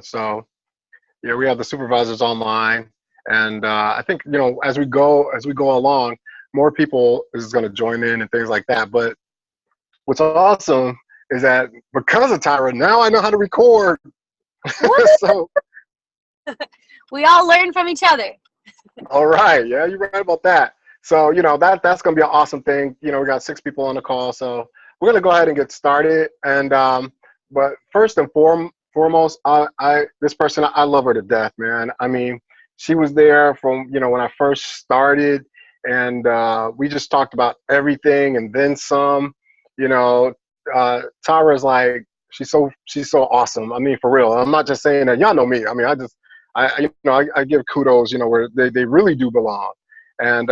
So yeah, we have the supervisors online, and I think as we go along, more people is going to join in and things like that. But what's awesome is that because of Tyra, now I know how to record. So We all learn from each other. all right, yeah, you're right about that. So that's going to be an awesome thing. We got 6 people on the call, so we're going to go ahead and get started. And but first and foremost, I this person, I love her to death, man. I mean, she was there from when I first started, and we just talked about everything and then some. You know, Tara's like she's so awesome. I mean, for real. I'm not just saying that. Y'all know me. I mean, I give kudos. Where they really do belong. And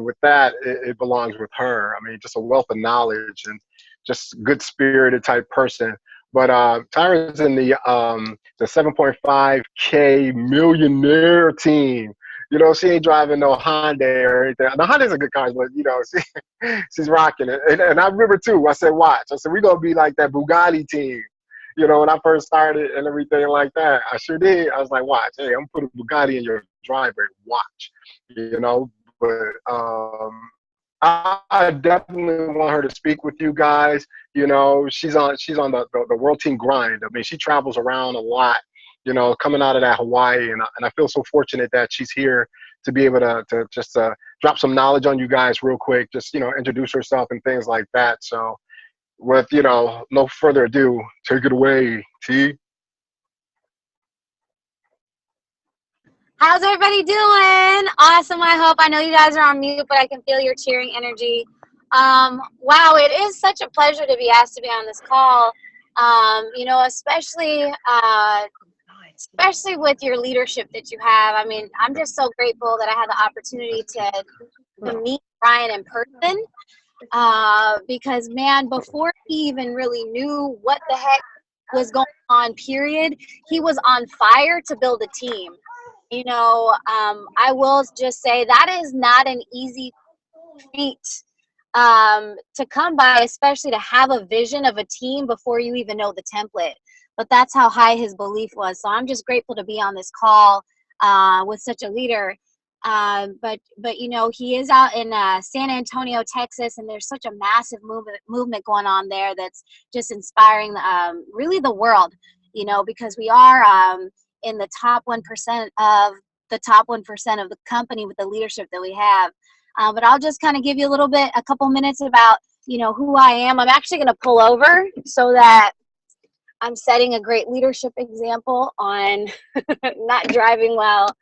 with that, it belongs with her. I mean, just a wealth of knowledge and just good spirited type person. But Tyra's in the 7.5K millionaire team. She ain't driving no Hyundai or anything. The Hyundai's a good car, but she's rocking it. And I remember too. I said, watch. I said, we're gonna be like that Bugatti team. When I first started and everything like that, I sure did. I was like, watch. Hey, I'm gonna put a Bugatti in your driveway. Watch. But I definitely want her to speak with you guys. She's on the world team grind. I mean, she travels around a lot, coming out of that Hawaii. And I feel so fortunate that she's here to be able to just drop some knowledge on you guys real quick, just, introduce herself and things like that. So with, no further ado, take it away, T. How's everybody doing? Awesome, I hope. I know you guys are on mute, but I can feel your cheering energy. Wow, it is such a pleasure to be asked to be on this call, especially with your leadership that you have. I mean, I'm just so grateful that I had the opportunity to meet Brian in person, because, man, before he even really knew what the heck was going on, period, he was on fire to build a team. I will just say that is not an easy feat to come by, especially to have a vision of a team before you even know the template. But that's how high his belief was. So I'm just grateful to be on this call with such a leader. But he is out in San Antonio, Texas, and there's such a massive movement going on there that's just inspiring really the world, because we are in the top 1% of the top 1% of the company with the leadership that we have. But I'll just kind of give you a couple minutes about, who I am. I'm actually going to pull over so that I'm setting a great leadership example on not driving while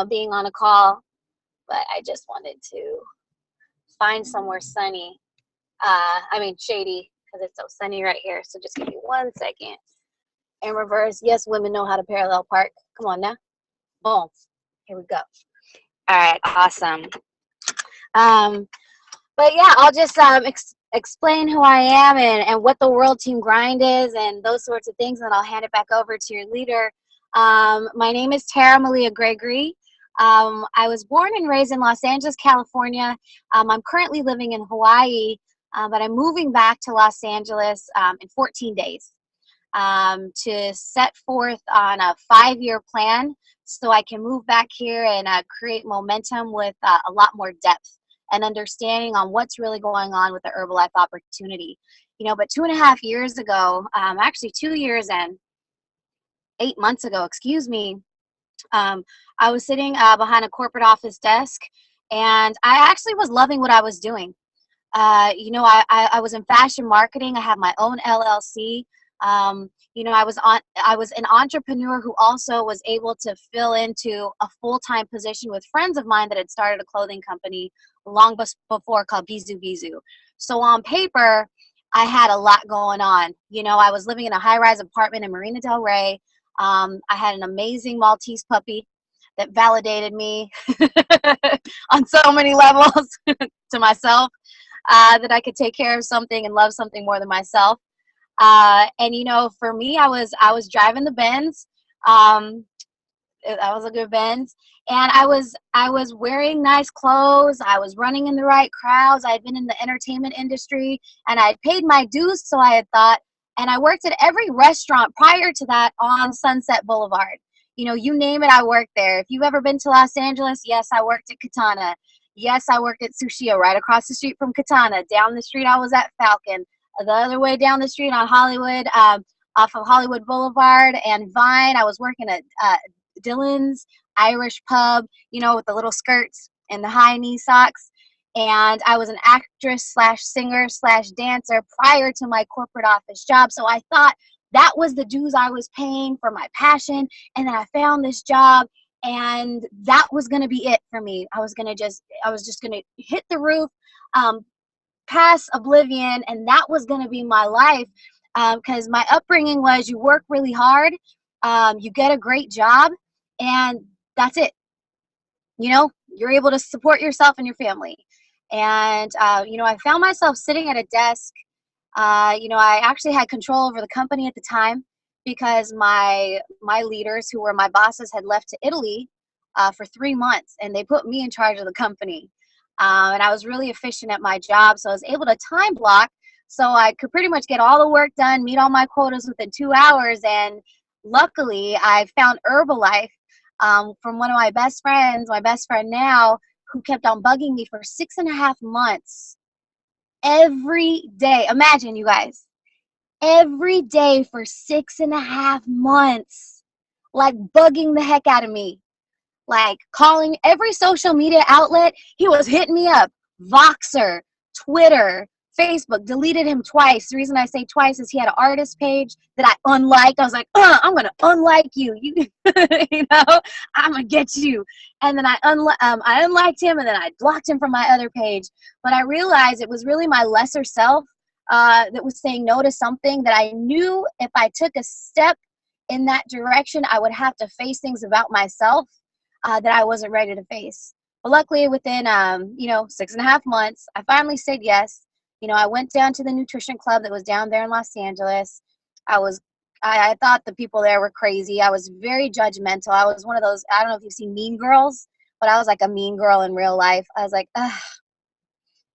being on a call. But I just wanted to find somewhere sunny. Shady, because it's so sunny right here. So just give me 1 second. In reverse. Yes, women know how to parallel park. Come on now. Boom. Here we go. All right. Awesome. But yeah, I'll just explain who I am and what the World Team Grind is and those sorts of things, and I'll hand it back over to your leader. My name is Tara Malia Gregory. I was born and raised in Los Angeles, California. I'm currently living in Hawaii, but I'm moving back to Los Angeles in 14 days. To set forth on a 5-year plan so I can move back here and create momentum with a lot more depth and understanding on what's really going on with the Herbalife opportunity. But 2.5 years ago, actually 2 years and 8 months ago, I was sitting behind a corporate office desk, and I actually was loving what I was doing. I was in fashion marketing. I have my own LLC. I was an entrepreneur who also was able to fill into a full-time position with friends of mine that had started a clothing company long before called Bizu Bizu. So on paper, I had a lot going on. I was living in a high-rise apartment in Marina Del Rey. I had an amazing Maltese puppy that validated me on so many levels to myself, that I could take care of something and love something more than myself. For me, I was driving the Benz. That was a good Benz. And I was wearing nice clothes. I was running in the right crowds. I had been in the entertainment industry and I had paid my dues. So I had thought, And I worked at every restaurant prior to that on Sunset Boulevard. You know, you name it, I worked there. If you've ever been to Los Angeles, yes, I worked at Katana. Yes, I worked at Sushio right across the street from Katana. Down the street, I was at Falcon. The other way down the street on Hollywood, off of Hollywood Boulevard and Vine, I was working at Dylan's Irish Pub, you know, with the little skirts and the high knee socks. And I was an actress slash singer slash dancer prior to my corporate office job. So I thought that was the dues I was paying for my passion. And then I found this job, and that was going to be it for me. I was just going to hit the roof, past oblivion, and that was going to be my life. Because my upbringing was, you work really hard, you get a great job, and that's it. You know, you're able to support yourself and your family. And, you know, I found myself sitting at a desk. You know, I actually had control over the company at the time because my leaders, who were my bosses, had left to Italy for 3 months, and they put me in charge of the company. And I was really efficient at my job, so I was able to time block so I could pretty much get all the work done, meet all my quotas within 2 hours. And luckily, I found Herbalife from one of my best friends, my best friend now, who kept on bugging me for 6.5 months every day. Imagine, you guys, every day for 6.5 months, like bugging the heck out of me, like calling every social media outlet. He was hitting me up. Voxer, Twitter, Facebook. Deleted him twice. The reason I say twice is he had an artist page that I unliked. I was like, I'm gonna unlike you. You, you know, I'm gonna get you. And then I unliked him, and then I blocked him from my other page. But I realized it was really my lesser self that was saying no to something that I knew if I took a step in that direction, I would have to face things about myself that I wasn't ready to face. But luckily, within, you know, 6.5 months, I finally said yes. You know, I went down to the nutrition club that was down there in Los Angeles. I thought the people there were crazy. I was very judgmental. I was one of those, I don't know if you've seen Mean Girls, but I was like a mean girl in real life. I was like, ugh,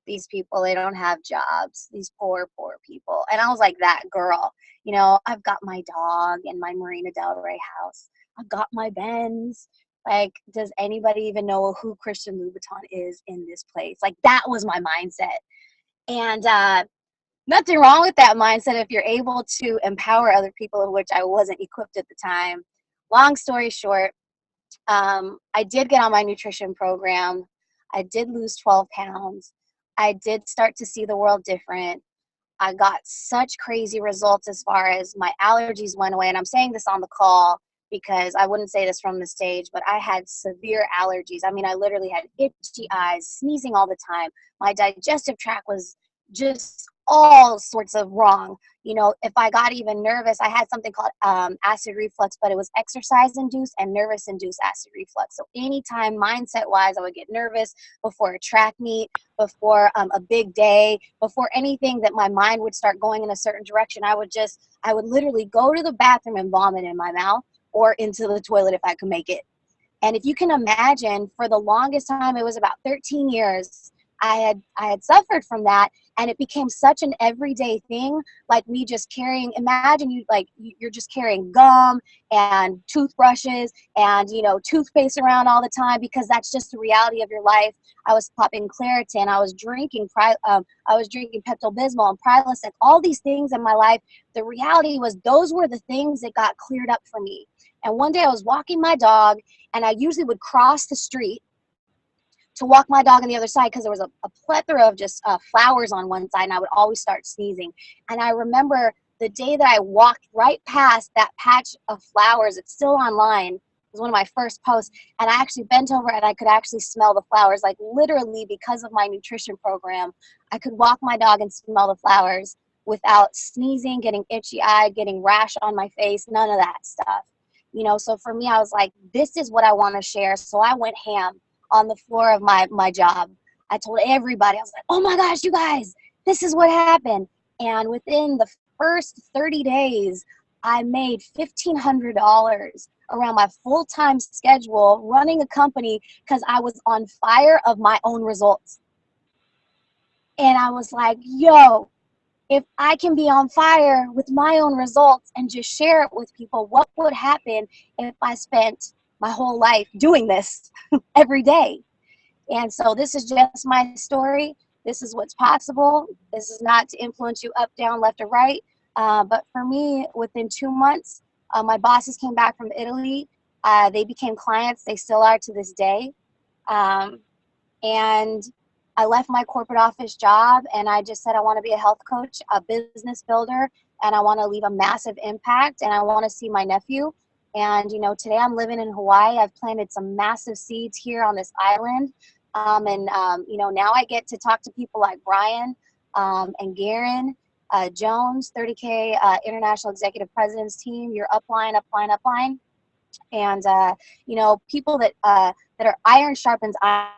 these people, they don't have jobs. These poor, poor people. And I was like that girl. You know, I've got my dog in my Marina Del Rey house. I've got my Benz. Like, does anybody even know who Christian Louboutin is in this place? Like, that was my mindset. And nothing wrong with that mindset if you're able to empower other people, of which I wasn't equipped at the time. Long story short, I did get on my nutrition program. I did lose 12 pounds. I did start to see the world different. I got such crazy results as far as my allergies went away. And I'm saying this on the call because I wouldn't say this from the stage, but I had severe allergies. I mean, I literally had itchy eyes, sneezing all the time. My digestive tract was just all sorts of wrong. You know, if I got even nervous, I had something called acid reflux, but it was exercise-induced and nervous-induced acid reflux. So anytime, mindset-wise, I would get nervous before a track meet, before a big day, before anything that my mind would start going in a certain direction, I would literally go to the bathroom and vomit in my mouth or into the toilet if I could make it. And if you can imagine, for the longest time, it was about 13 years, I had suffered from that, and it became such an everyday thing, like me just carrying, imagine you're just carrying gum and toothbrushes and, you know, toothpaste around all the time because that's just the reality of your life. I was popping Claritin, I was drinking Pepto-Bismol and Prilosec, all these things in my life. The reality was those were the things that got cleared up for me. And one day I was walking my dog, and I usually would cross the street to walk my dog on the other side because there was a plethora of just flowers on one side, and I would always start sneezing. And I remember the day that I walked right past that patch of flowers, it's still online, it was one of my first posts, and I actually bent over and I could actually smell the flowers. Like, literally, because of my nutrition program, I could walk my dog and smell the flowers without sneezing, getting itchy eye, getting rash on my face, none of that stuff. You know, so for me, I was like, this is what I want to share. So I went ham on the floor of my job. I told everybody, I was like, oh my gosh, you guys, this is what happened. And within the first 30 days, I made $1,500 around my full-time schedule running a company because I was on fire of my own results. And I was like, yo, If I can be on fire with my own results and just share it with people, what would happen if I spent my whole life doing this every day? And so this is just my story. This is what's possible. This is not to influence you up, down, left, or right. But for me, within 2 months, my bosses came back from Italy. They became clients. They still are to this day. And I left my corporate office job and I just said I want to be a health coach, a business builder, and I want to leave a massive impact, and I want to see my nephew. And, today I'm living in Hawaii. I've planted some massive seeds here on this island. Now I get to talk to people like Brian and Garen Jones, 30K International Executive President's Team, your upline. And, people that are iron sharpens iron.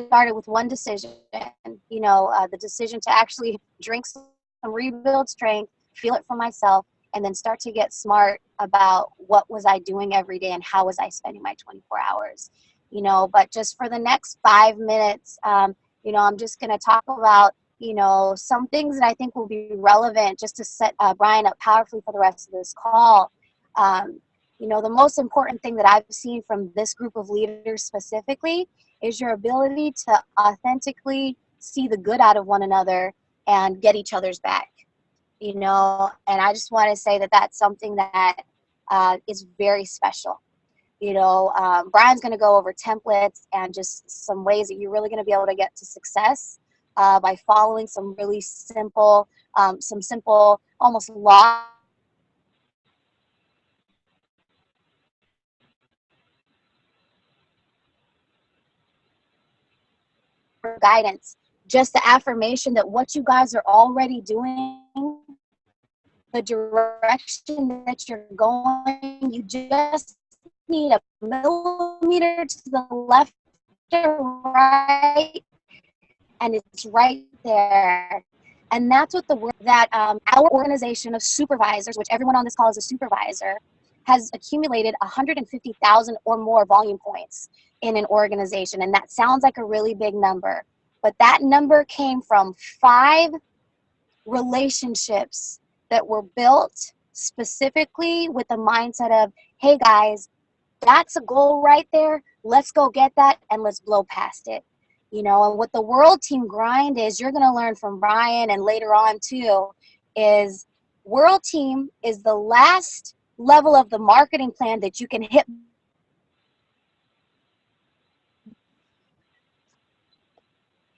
Started with one decision, the decision to actually drink some rebuild strength, feel it for myself, and then start to get smart about what was I doing every day and how was I spending my 24 hours. But just for the next 5 minutes, I'm just going to talk about, some things that I think will be relevant just to set Brian up powerfully for the rest of this call. The most important thing that I've seen from this group of leaders specifically is your ability to authentically see the good out of one another and get each other's back. And I just want to say that that's something that is very special. Brian's going to go over templates and just some ways that you're really going to be able to get to success by following some really simple, almost law guidance. Just the affirmation that what you guys are already doing, the direction that you're going, you just need a millimeter to the left or right, and it's right there. And that's what the word that our organization of supervisors, which everyone on this call is a supervisor, has accumulated 150,000 or more volume points in an organization. And that sounds like a really big number, but that number came from 5 relationships that were built specifically with the mindset of, hey guys, that's a goal right there. Let's go get that and let's blow past it. And what the World Team Grind is, you're going to learn from Brian and later on too, is World Team is the last level of the marketing plan that you can hit.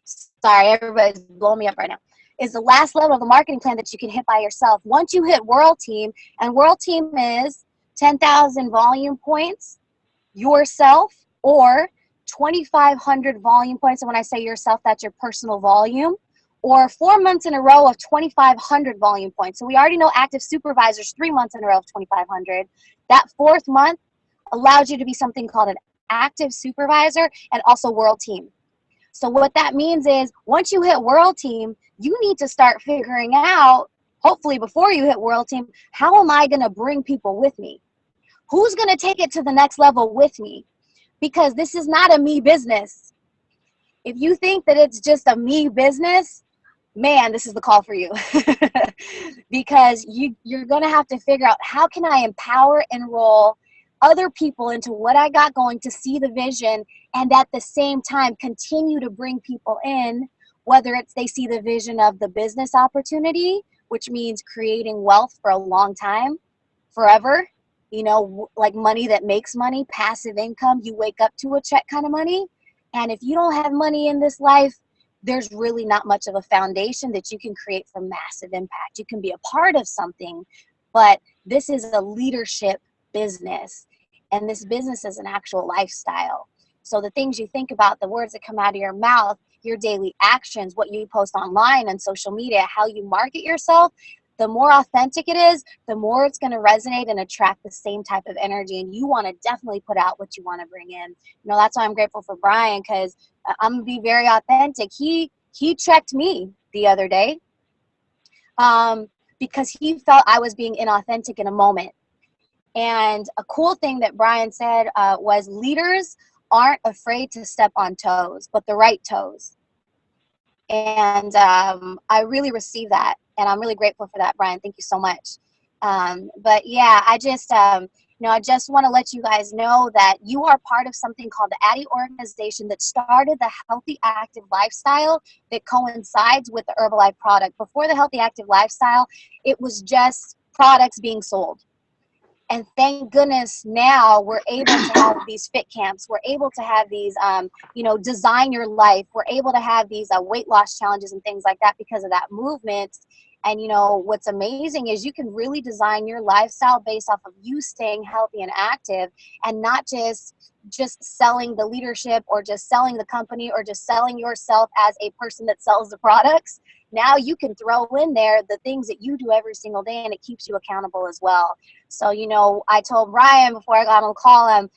Sorry, everybody's blowing me up right now. Is the last level of the marketing plan that you can hit by yourself. Once you hit World Team, and World Team is 10,000 volume points yourself, or 2,500 volume points. And when I say yourself, that's your personal volume, or 4 months in a row of 2,500 volume points. So we already know active supervisors, 3 months in a row of 2,500. That 4th month allows you to be something called an active supervisor and also World Team. So what that means is once you hit World Team, you need to start figuring out, hopefully before you hit World Team, how am I going to bring people with me? Who's going to take it to the next level with me? Because this is not a me business. If you think that it's just a me business, man, this is the call for you. Because you're going to have to figure out, how can I empower, enroll other people into what I got going to see the vision, and at the same time continue to bring people in, whether it's they see the vision of the business opportunity, which means creating wealth for a long time, forever, like money that makes money, passive income, you wake up to a check kind of money. And if you don't have money in this life, there's really not much of a foundation that you can create for massive impact. You can be a part of something, but this is a leadership business, and this business is an actual lifestyle. So the things you think about, the words that come out of your mouth, your daily actions, what you post online and social media, how you market yourself, the more authentic it is, the more it's going to resonate and attract the same type of energy. And you want to definitely put out what you want to bring in. That's why I'm grateful for Brian, because I'm going to be very authentic. He checked me the other day because he felt I was being inauthentic in a moment. And a cool thing that Brian said was leaders aren't afraid to step on toes, but the right toes. And I really received that, and I'm really grateful for that, Brian. Thank you so much. But yeah, I just I just want to let you guys know that you are part of something called the Addy organization that started the healthy active lifestyle that coincides with the Herbalife product. Before the healthy active lifestyle, it was just products being sold. And thank goodness now we're able to have these fit camps. We're able to have these, design your life. We're able to have these weight loss challenges and things like that because of that movement. And, what's amazing is you can really design your lifestyle based off of you staying healthy and active, and not just selling the leadership or just selling the company or just selling yourself as a person that sells the products. Now you can throw in there the things that you do every single day, and it keeps you accountable as well. So, I told Ryan before I got on the call,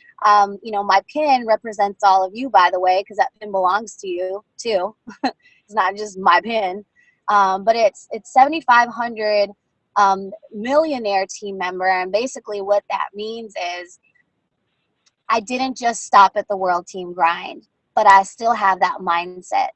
my pin represents all of you, by the way, because that pin belongs to you too. It's not just my pin, but it's 7,500 millionaire team member. And basically what that means is I didn't just stop at the world team grind, but I still have that mindset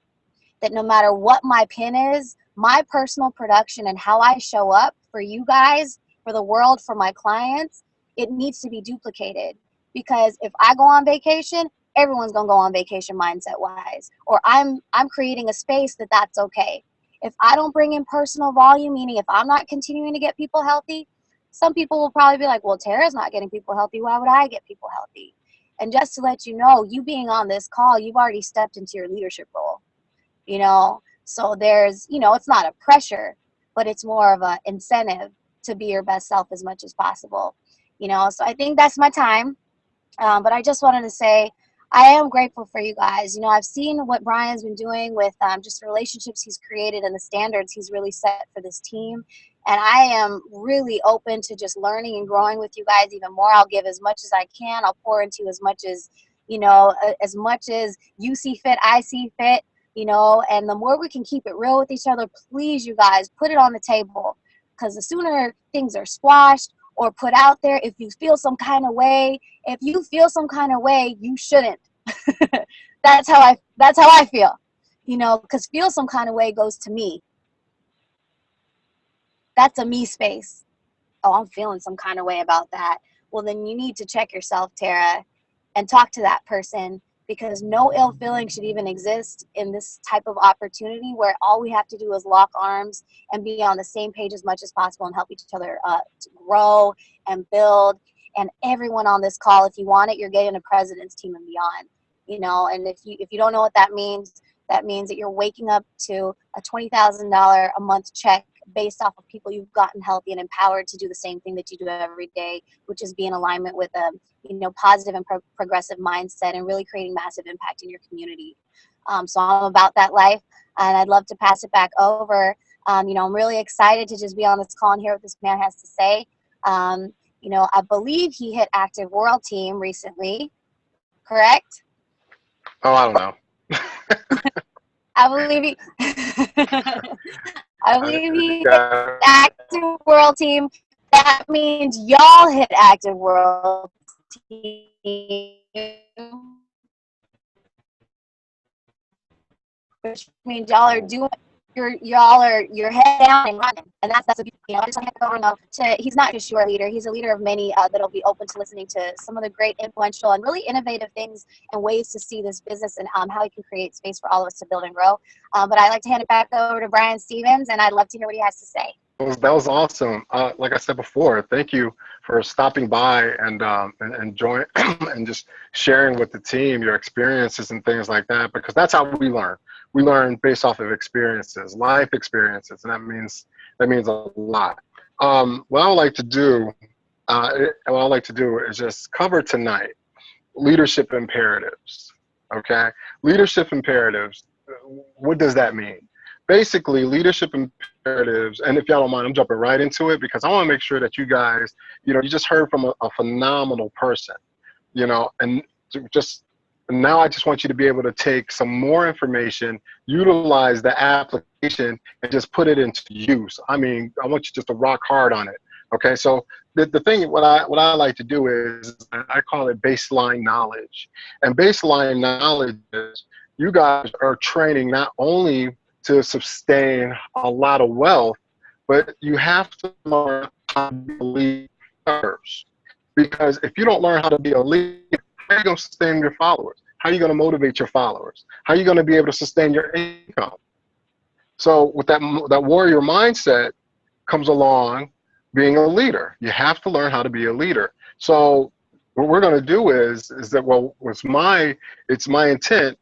that no matter what my pin is, my personal production and how I show up for you guys, for the world, for my clients, it needs to be duplicated. Because if I go on vacation, everyone's gonna go on vacation mindset wise. Or I'm creating a space that's okay. If I don't bring in personal volume, meaning if I'm not continuing to get people healthy, some people will probably be like, well, Tara's not getting people healthy. Why would I get people healthy? And just to let you know, you being on this call, you've already stepped into your leadership role. So there's, it's not a pressure, but it's more of an incentive to be your best self as much as possible. So I think that's my time. But I just wanted to say, I am grateful for you guys. I've seen what Brian's been doing with just the relationships he's created and the standards he's really set for this team. And I am really open to just learning and growing with you guys even more. I'll give as much as I can. I'll pour into you as much as you see fit, I see fit, and the more we can keep it real with each other, please, you guys, put it on the table. Because the sooner things are squashed or put out there, if you feel some kind of way, you shouldn't. That's how I feel, because feel some kind of way goes to me. That's a me space. Oh, I'm feeling some kind of way about that. Well, then you need to check yourself, Tara, and talk to that person, because no ill feeling should even exist in this type of opportunity where all we have to do is lock arms and be on the same page as much as possible and help each other to grow and build. And everyone on this call, if you want it, you're getting a president's team and beyond. And if you don't know what that means that you're waking up to a $20,000 a month check based off of people you've gotten healthy and empowered to do the same thing that you do every day, which is be in alignment with a positive and progressive mindset and really creating massive impact in your community. So I'm about that life, and I'd love to pass it back over. I'm really excited to just be on this call and hear what this man has to say. I believe he hit active world team recently, correct? Oh, I don't know. I believe he I believe he hit active world team. That means y'all hit active world team, which means y'all are doing you're head down and running, and that's a I just want to hand over to he's not just your leader, he's a leader of many that'll be open to listening to some of the great, influential, and really innovative things and ways to see this business and how he can create space for all of us to build and grow. But I'd like to hand it back over to Brian Stevens, and I'd love to hear what he has to say. That was awesome. Like I said before, thank you for stopping by and join and just sharing with the team your experiences and things like that, because that's how we learn. We learn based off of experiences, life experiences, and that means a lot. What I would like to do, is just cover tonight leadership imperatives. Okay, leadership imperatives. What does that mean? Basically, leadership imperatives, and if y'all don't mind, I'm jumping right into it because I want to make sure that you guys, you just heard from a phenomenal person, and just now I just want you to be able to take some more information, utilize the application, and just put it into use. I mean, I want you just to rock hard on it. Okay, so the thing what I like to do is I call it baseline knowledge. And baseline knowledge is you guys are training not only to sustain a lot of wealth, but you have to learn how to be a leader first. Because if you don't learn how to be a leader, how are you going to sustain your followers? How are you going to motivate your followers? How are you going to be able to sustain your income? So with that warrior mindset comes along being a leader. You have to learn how to be a leader. So what we're going to do is that, well, it's my intent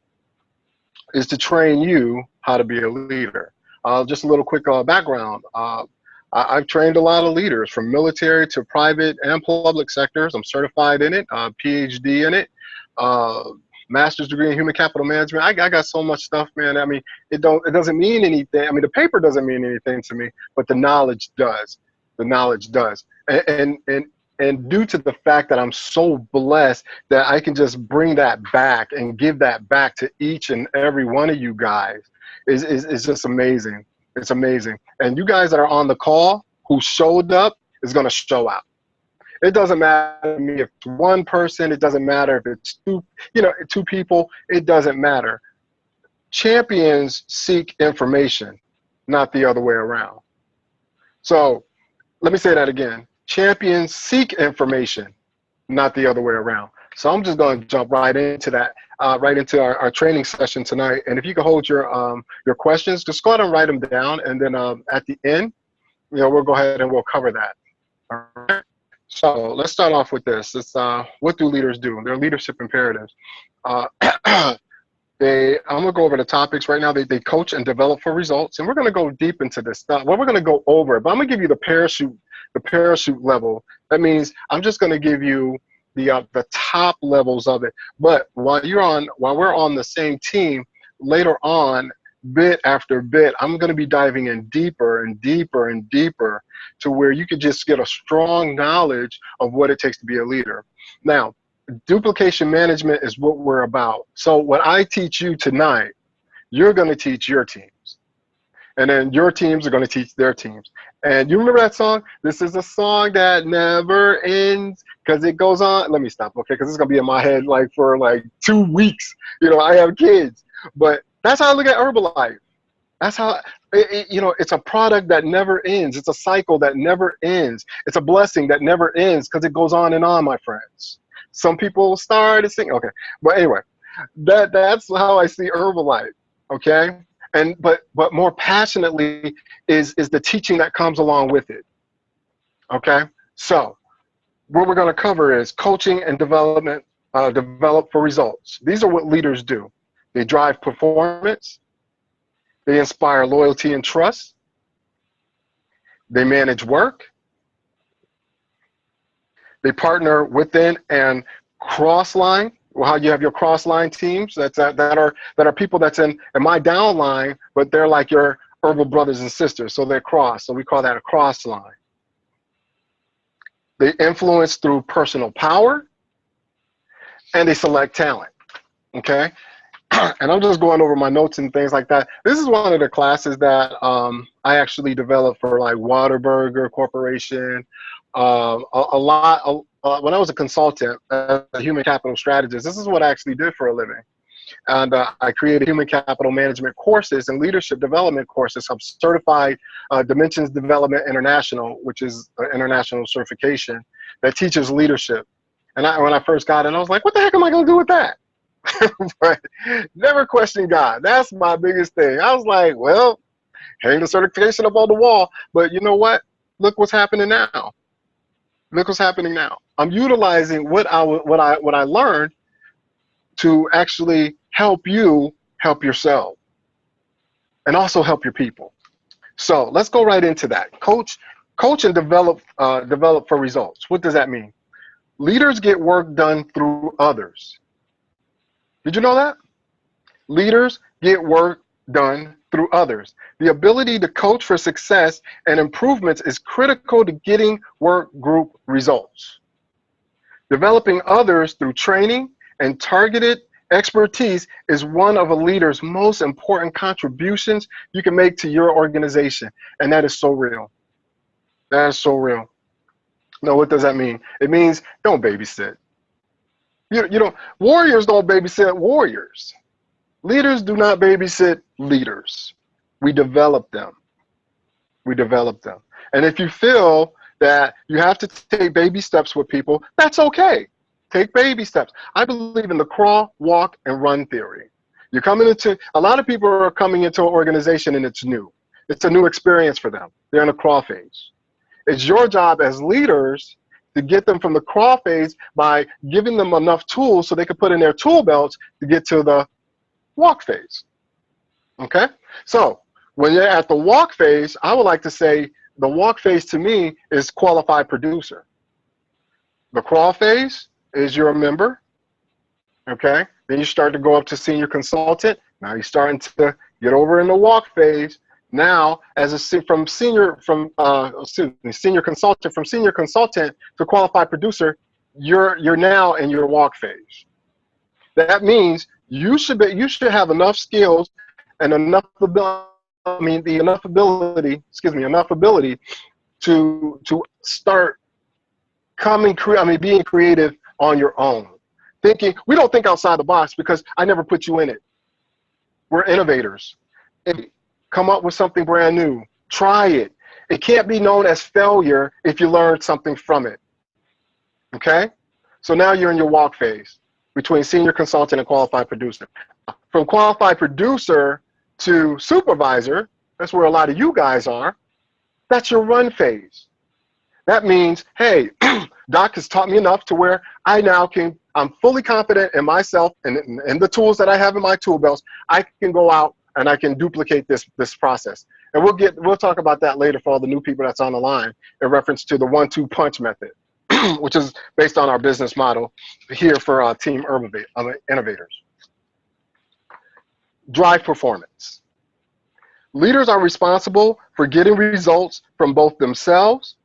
is to train you how to be a leader. Just a little quick background. I've trained a lot of leaders from military to private and public sectors. I'm certified in it, PhD in it, uh, master's degree in human capital management. I got so much stuff, man. I mean, it doesn't mean anything. I mean, the paper doesn't mean anything to me, but the knowledge does. The knowledge does. And due to the fact that I'm so blessed that I can just bring that back and give that back to each and every one of you guys is just amazing. It's amazing. And you guys that are on the call who showed up is going to show out. It doesn't matter to me if it's one person. It doesn't matter if it's two people. It doesn't matter. Champions seek information, not the other way around. So let me say that again. Champions seek information, not the other way around. So I'm just going to jump right into that, right into our training session tonight. And if you can hold your questions, just go ahead and write them down. And then at the end, we'll go ahead and we'll cover that. All right. So let's start off with this. It's what do leaders do? Their leadership imperatives. I'm going to go over the topics right now. They coach and develop for results. And we're going to go deep into this stuff. Well, we're going to go over it, but I'm going to give you the parachute level. That means I'm just going to give you the top levels of it. But while we're on the same team, later on, bit after bit, I'm going to be diving in deeper and deeper and deeper to where you could just get a strong knowledge of what it takes to be a leader. Now, duplication management is what we're about. So what I teach you tonight, you're going to teach your teams. And then your teams are going to teach their teams. And you remember that song? This is a song that never ends because it goes on. Let me stop, okay? Because it's going to be in my head for 2 weeks. I have kids. But that's how I look at Herbalife. That's how, it's a product that never ends. It's a cycle that never ends. It's a blessing that never ends because it goes on and on, my friends. Some people start to sing. Okay. But anyway, that's how I see Herbalife, okay? But more passionately is the teaching that comes along with it. Okay? So what we're going to cover is coaching and development, develop for results. These are what leaders do. They drive performance. They inspire loyalty and trust. They manage work. They partner within and cross-line. Well, how you have your cross-line teams that are people that's in my downline, but they're like your herbal brothers and sisters, so they're cross. So we call that a cross-line. They influence through personal power, and they select talent. Okay. And I'm just going over my notes and things like that. This is one of the classes that I actually developed for Whataburger Corporation. When I was a consultant, a human capital strategist, this is what I actually did for a living. And I created human capital management courses and leadership development courses. I'm certified Dimensions Development International, which is an international certification that teaches leadership. And when I first got it, I was like, what the heck am I going to do with that? But never question God. That's my biggest thing. I was like, well, hang the certification up on the wall. But you know what? Look what's happening now. Look what's happening now. I'm utilizing what I learned to actually help you help yourself and also help your people. So let's go right into that. Coach and develop for results. What does that mean? Leaders get work done through others. Did you know that? Leaders get work done through others. The ability to coach for success and improvements is critical to getting work group results. Developing others through training and targeted expertise is one of a leader's most important contributions you can make to your organization. And that is so real. That is so real. No, what does that mean? It means don't babysit. You know, warriors don't babysit warriors. Leaders do not babysit leaders. We develop them. We develop them. And if you feel that you have to take baby steps with people, that's okay. Take baby steps. I believe in the crawl, walk, and run theory. You're coming into, a lot of people are coming into an organization and it's new. It's a new experience for them. They're in a crawl phase. It's your job as leaders to get them from the crawl phase by giving them enough tools so they can put in their tool belts to get to the walk phase. Okay? So when you're at the walk phase, I would like to say the walk phase to me is qualified producer. The crawl phase is you're a member. Okay? Then you start to go up to senior consultant. Now you're starting to get over in the walk phase. Now, as a senior consultant to qualified producer, you're now in your walk phase. That means you should have enough skills and enough ability to start being creative on your own. We don't think outside the box because I never put you in it. We're innovators. Come up with something brand new. Try it. It can't be known as failure if you learn something from it. Okay? So now you're in your walk phase between senior consultant and qualified producer. From qualified producer to supervisor, that's where a lot of you guys are, that's your run phase. That means, hey, Doc has taught me enough to where I'm fully confident in myself and the tools that I have in my tool belts. I can go out and I can duplicate this process. And we'll talk about that later for all the new people that's on the line in reference to the 1-2 punch method, which is based on our business model here for Team Innovators. Drive performance. Leaders are responsible for getting results from both themselves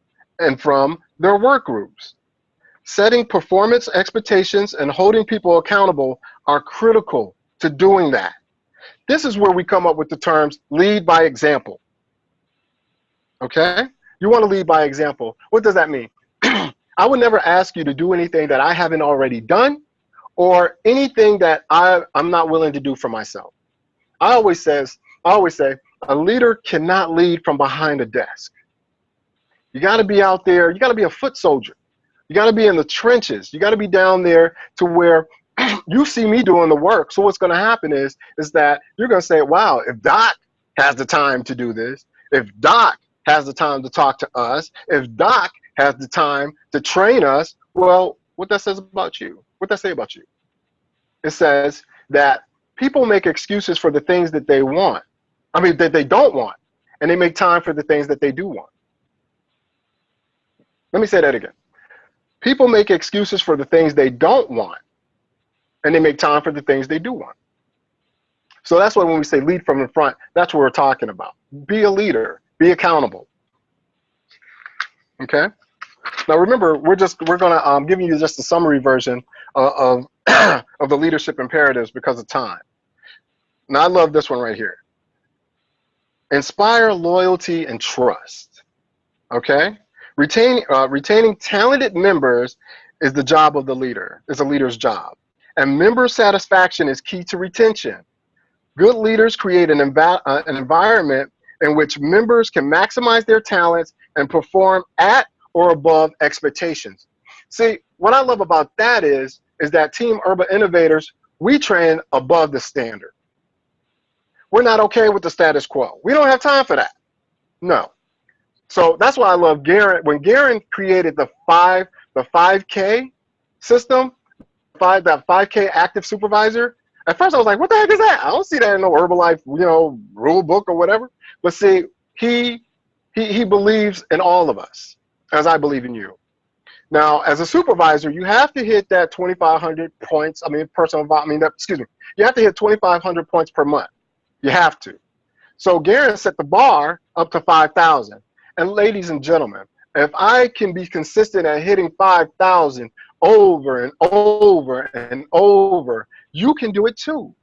and from their work groups. Setting performance expectations and holding people accountable are critical to doing that. This is where we come up with the terms lead by example. Okay? You want to lead by example. What does that mean? I would never ask you to do anything that I haven't already done or anything that I'm not willing to do for myself. I always say a leader cannot lead from behind a desk. You got to be out there. You got to be a foot soldier. You got to be in the trenches. You got to be down there to where you see me doing the work. So what's going to happen is that you're going to say, wow, if Doc has the time to do this, if Doc has the time to talk to us, if Doc has the time to train us, well, what that says about you? What that say about you? It says that people make excuses for the things that they want. That they don't want, and they make time for the things that they do want. Let me say that again. People make excuses for the things they don't want, and they make time for the things they do want. So that's why when we say lead from the front, that's what we're talking about. Be a leader. Be accountable. Okay? Now remember, we're going to give you just a summary version of of the leadership imperatives because of time. Now I love this one right here. Inspire loyalty and trust. Okay? Retaining talented members is the job of the leader. It's a leader's job. And member satisfaction is key to retention. Good leaders create an environment in which members can maximize their talents and perform at or above expectations. See, what I love about that is that Team Urban Innovators, we train above the standard. We're not okay with the status quo. We don't have time for that. No. So that's why I love Garen. When Garen created the 5K system, that 5K active supervisor, at first I was like, what the heck is that? I don't see that in no Herbalife, rule book or whatever. But see, he believes in all of us, as I believe in you. Now, as a supervisor, you have to hit that 2,500 points. You have to hit 2,500 points per month. You have to. So Garen set the bar up to 5,000. And ladies and gentlemen, if I can be consistent at hitting 5,000 over and over and over, you can do it too.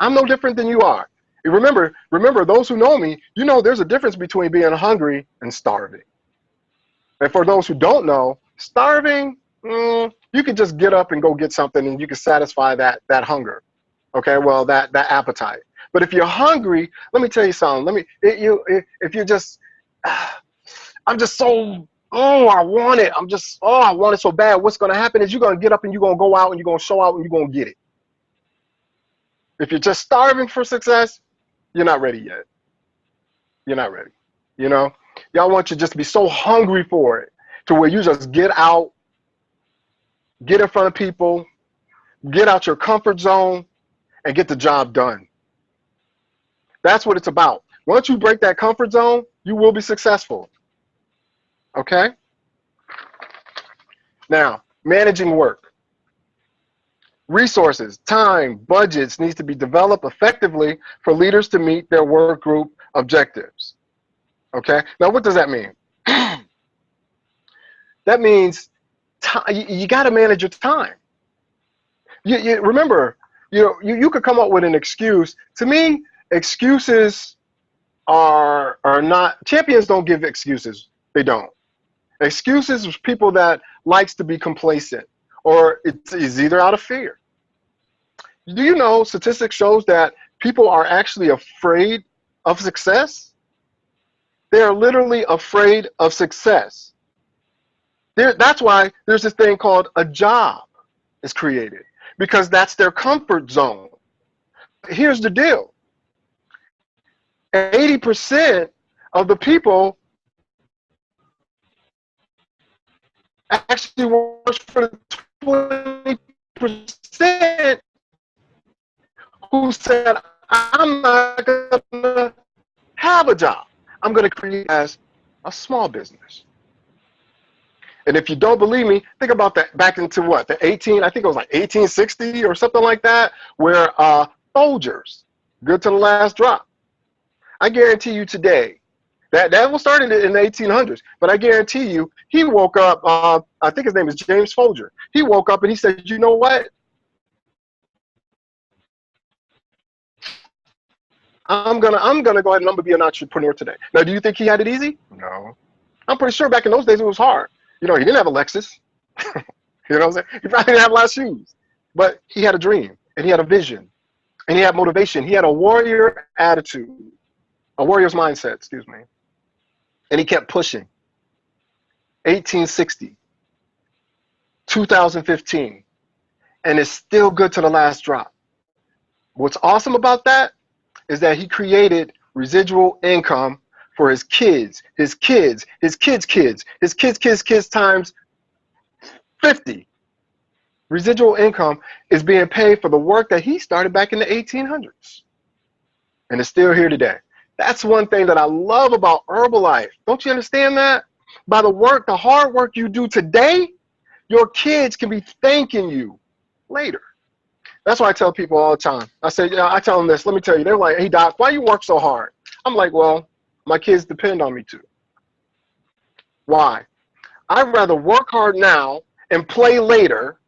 I'm no different than you are. Remember, those who know me, there's a difference between being hungry and starving. And for those who don't know, starving, you could just get up and go get something and you can satisfy that hunger. Okay, well, that appetite. But if you're hungry, let me tell you something. If you're just, I'm just so, I want it. I want it so bad. What's going to happen is you're going to get up and you're going to go out and you're going to show out and you're going to get it. If you're just starving for success, you're not ready yet. You're not ready. You know, y'all want you just to be so hungry for it to where you just get out, get in front of people, get out your comfort zone, and get the job done. That's what it's about. Once you break that comfort zone, you will be successful. Okay? Now, managing work. Resources, time, budgets needs to be developed effectively for leaders to meet their work group objectives. Okay? Now, what does that mean? That means you got to manage your time. You remember, you could come up with an excuse. To me, excuses are not, champions don't give excuses. They don't. Excuses is people that likes to be complacent, or it's either out of fear. Do you know statistics shows that people are actually afraid of success? They are literally afraid of success. That's why there's this thing called a job is created, because that's their comfort zone. Here's the deal. 80% of the people actually works for the 20% who said, I'm not going to have a job. I'm going to create as a small business. And if you don't believe me, think about that back into what, I think it was like 1860 or something like that, where Folgers, good to the last drop. I guarantee you today, that was started in the 1800s, but I guarantee you, he woke up, I think his name is James Folger. He woke up and he said, you know what? I'm gonna go ahead and I'm gonna be an entrepreneur today. Now, do you think he had it easy? No. I'm pretty sure back in those days it was hard. He didn't have a Lexus. You know what I'm saying? He probably didn't have a lot of shoes. But he had a dream, and he had a vision, and he had motivation. He had a warrior attitude, a warrior's mindset, excuse me. And he kept pushing. 1860, 2015, and it's still good to the last drop. What's awesome about that is that he created residual income for his kids, his kids, his kids' kids, his kids' times 50. Residual income is being paid for the work that he started back in the 1800s. And it's still here today. That's one thing that I love about Herbalife. Don't you understand that? By the hard work you do today, your kids can be thanking you later. That's why I tell people all the time. I tell them this. Let me tell you. They're like, hey, Doc, why you work so hard? I'm like, well, my kids depend on me to. Why? I'd rather work hard now and play later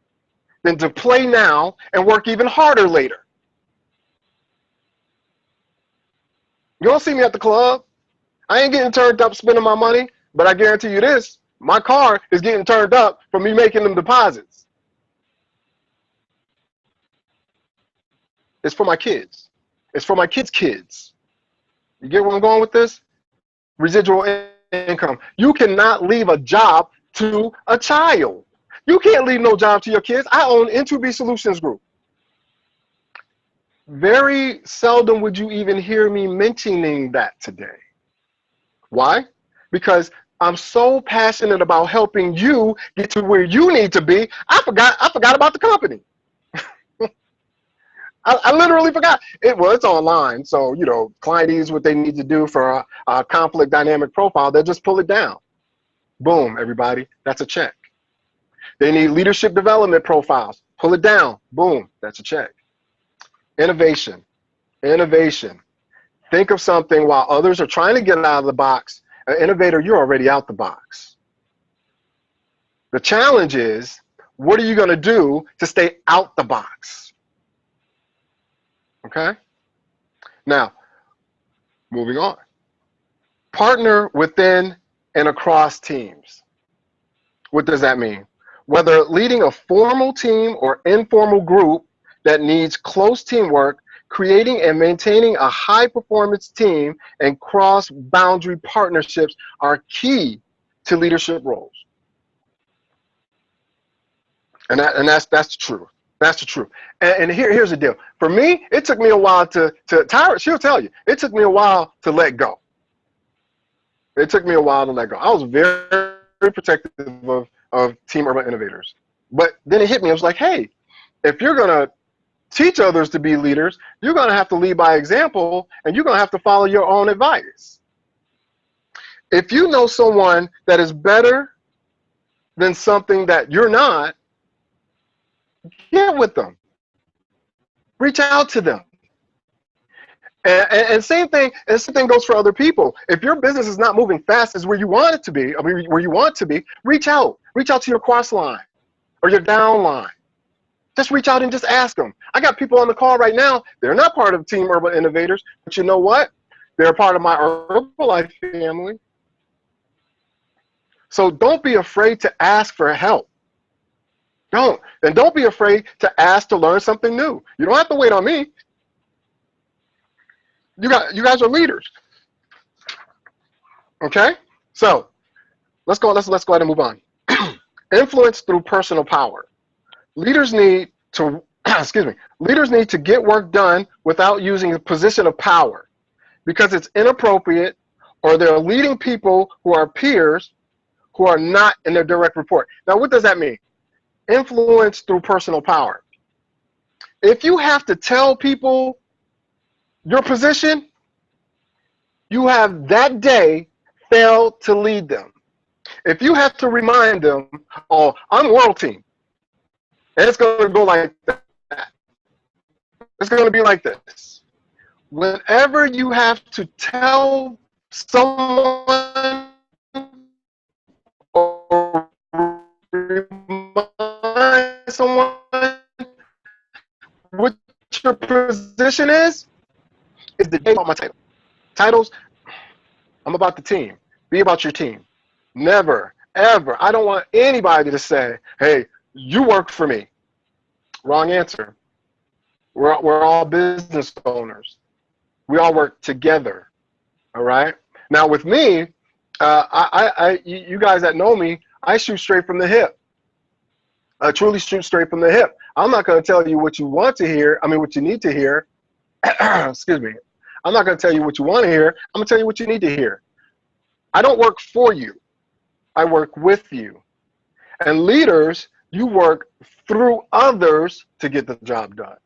than to play now and work even harder later. You don't see me at the club. I ain't getting turned up spending my money, but I guarantee you this, my car is getting turned up from me making them deposits. It's for my kids. It's for my kids' kids. You get where I'm going with this? Residual income. You cannot leave a job to a child. You can't leave no job to your kids. I own N2B Solutions Group. Very seldom would you even hear me mentioning that today. Why? Because I'm so passionate about helping you get to where you need to be. I forgot about the company. I literally forgot. It's online, so client needs what they need to do for a conflict dynamic profile. They'll just pull it down. Boom, everybody. That's a check. They need leadership development profiles. Pull it down. Boom, that's a check. Innovation. Think of something while others are trying to get out of the box. An innovator, you're already out the box. The challenge is, what are you going to do to stay out the box? Okay? Now, moving on. Partner within and across teams. What does that mean? Whether leading a formal team or informal group that needs close teamwork, creating and maintaining a high performance team and cross boundary partnerships are key to leadership roles. And that's the truth. That's the truth. And here's the deal. For me, it took me a while to Tyra, she'll tell you, it took me a while to let go. It took me a while to let go. I was very protective of Team Urban Innovators. But then it hit me. I was like, hey, if you're going to teach others to be leaders, you're going to have to lead by example, and you're going to have to follow your own advice. If you know someone that is better than something that you're not, get with them. Reach out to them. And same thing goes for other people. If your business is not moving fast as where you want it to be, I mean, where you want to be, reach out. Reach out to your cross line or your down line. Just reach out and just ask them. I got people on the call right now. They're not part of Team Urban Innovators, but you know what? They're part of my Herbalife family. So don't be afraid to ask for help. Don't be afraid to ask to learn something new. You don't have to wait on me. You guys are leaders. Okay? So let's go ahead and move on. Influence through personal power. Leaders need to leaders need to get work done without using a position of power because it's inappropriate, or they're leading people who are peers who are not in their direct report. Now, what does that mean? Influence through personal power. If you have to tell people your position, you have that day failed to lead them. If you have to remind them, oh, I'm world team, and it's going to go like that. It's going to be like this. Whenever you have to tell someone or remind someone what your position is the day about my title. Titles, I'm about the team. Be about your team. Never, ever. I don't want anybody to say, hey, you work for me. Wrong answer. We're all business owners. We all work together. All right. Now with me, you guys that know me, I shoot straight from the hip. I truly shoot straight from the hip. I'm not going to tell you what you want to hear. I mean, what you need to hear. Excuse me. I'm not going to tell you what you want to hear. I'm going to tell you what you need to hear. I don't work for you. I work with you. And leaders, you work through others to get the job done.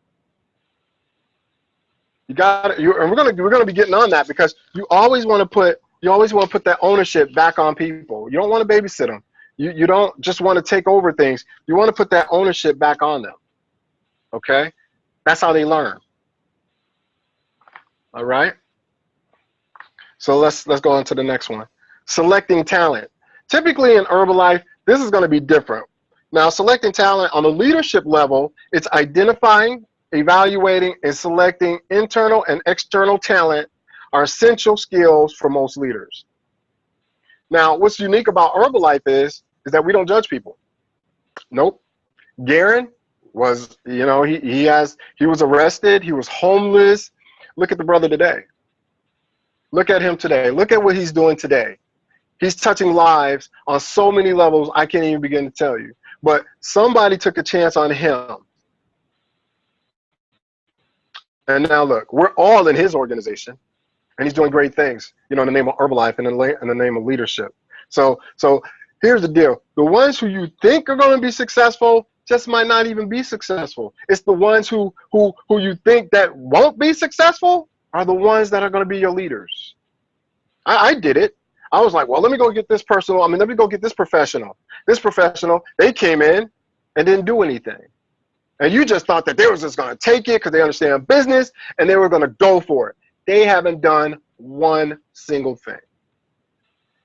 You got it. And we're gonna be getting on that because you always want to put that ownership back on people. You don't want to babysit them. You don't just want to take over things. You want to put that ownership back on them. Okay, that's how they learn. All right. So let's go on to the next one. Selecting talent. Typically in Herbalife, this is going to be different. Now, selecting talent on the leadership level, it's identifying, evaluating, and selecting internal and external talent are essential skills for most leaders. Now, what's unique about Herbalife is that we don't judge people. Nope. Garen was, he was arrested. He was homeless. Look at the brother today. Look at him today. Look at what he's doing today. He's touching lives on so many levels I can't even begin to tell you. But somebody took a chance on him. And now look, we're all in his organization, and he's doing great things, in the name of Herbalife and in the name of leadership. So here's the deal. The ones who you think are going to be successful just might not even be successful. It's the ones who you think that won't be successful are the ones that are going to be your leaders. I did it. I was like, well, let me go get this personal. Let me go get this professional. This professional, they came in and didn't do anything. And you just thought that they were just going to take it because they understand business and they were going to go for it. They haven't done one single thing.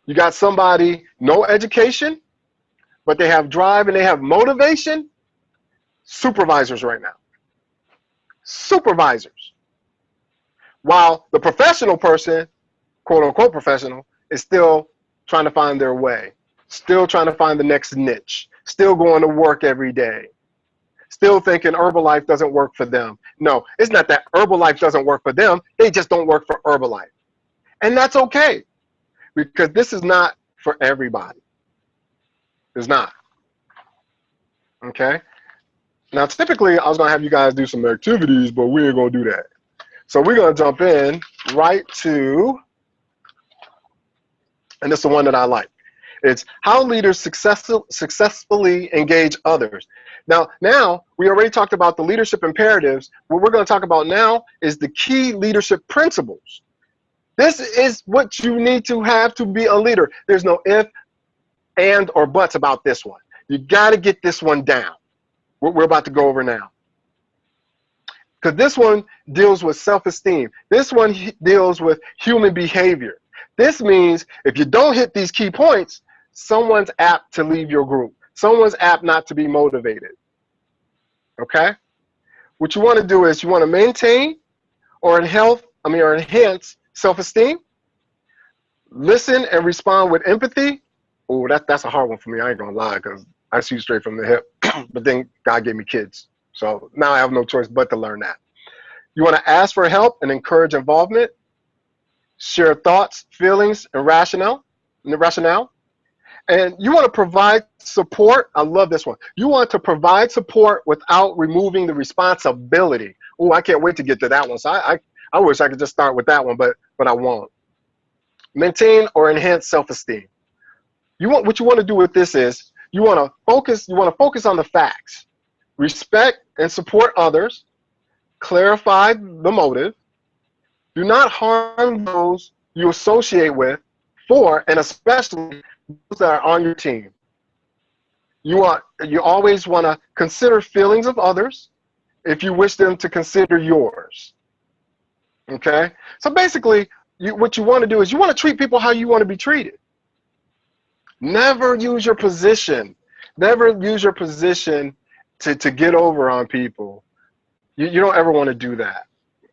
You got somebody, no education, but they have drive and they have motivation. Supervisors right now. Supervisors. While the professional person, quote unquote professional, is still trying to find their way. still trying to find the next niche, still going to work every day, still thinking Herbalife doesn't work for them. No, it's not that Herbalife doesn't work for them. They just don't work for Herbalife. And that's okay, because this is not for everybody. It's not. Okay? Now, typically, I was going to have you guys do some activities, but we ain't going to do that. So we're going to jump in right to, and this is the one that I like. It's how leaders successfully engage others. Now, we already talked about the leadership imperatives. What we're going to talk about now is the key leadership principles. This is what you need to have to be a leader. There's no if, and, or buts about this one. You got to get this one down. What we're about to go over now. Because this one deals with self-esteem. This one deals with human behavior. This means if you don't hit these key points, someone's apt to leave your group. Someone's apt not to be motivated. Okay? What you want to do is you want to maintain or enhance self-esteem, listen and respond with empathy. Oh, that's a hard one for me. I ain't gonna lie, because I shoot straight from the hip. But then God gave me kids, so now I have no choice but to learn that. You want to ask for help and encourage involvement. Share thoughts, feelings, and rationale. And you want to provide support. I love this one. You want to provide support without removing the responsibility. Oh, I can't wait to get to that one. So I wish I could just start with that one, but I won't. Maintain or enhance self-esteem. What you want to do with this is you want to focus on the facts. Respect and support others. Clarify the motive. Do not harm those you associate with, and especially those that are on your team. You always want to consider feelings of others if you wish them to consider yours. Okay? So basically, what you want to do is you want to treat people how you want to be treated. Never use your position. Never use your position to get over on people. You don't ever want to do that.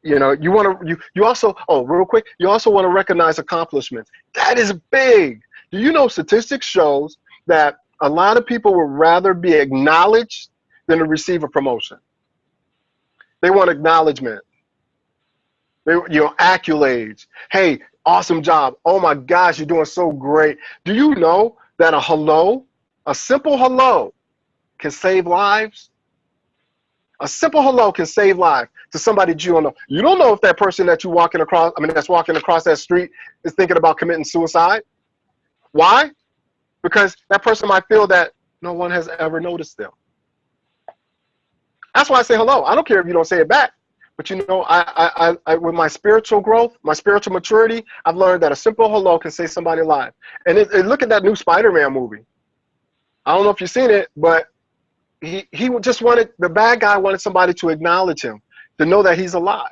You know, you also, real quick, you also want to recognize accomplishments. That is big. Do you know statistics shows that a lot of people would rather be acknowledged than to receive a promotion? They want acknowledgement. Accolades. Hey, awesome job. Oh my gosh, you're doing so great. Do you know that a simple hello can save lives? A simple hello can save lives to somebody that you don't know. You don't know if that person that you're that's walking across that street is thinking about committing suicide. Why? Because that person might feel that no one has ever noticed them. That's why I say hello. I don't care if you don't say it back. But I with my spiritual growth, my spiritual maturity, I've learned that a simple hello can save somebody alive. And look at that new Spider-Man movie. I don't know if you've seen it, but he just the bad guy wanted somebody to acknowledge him, to know that he's alive.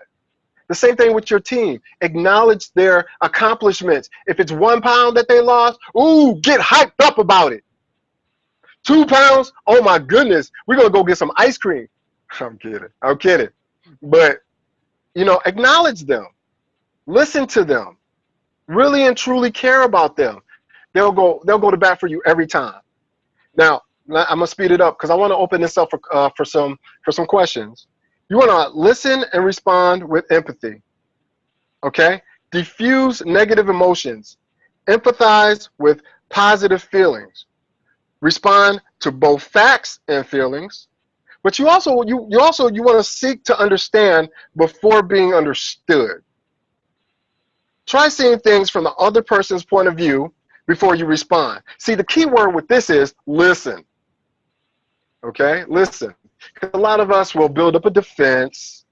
The same thing with your team. Acknowledge their accomplishments. If it's 1 pound that they lost, ooh, get hyped up about it. 2 pounds, oh my goodness, we're going to go get some ice cream. I'm kidding. But, acknowledge them. Listen to them. Really and truly care about them. They'll go to bat for you every time. Now, I'm going to speed it up because I want to open this up for some questions. You want to listen and respond with empathy. Okay? Diffuse negative emotions. Empathize with positive feelings. Respond to both facts and feelings. But you also want to seek to understand before being understood. Try seeing things from the other person's point of view before you respond. See, the key word with this is listen. Okay? Listen. A lot of us will build up a defense,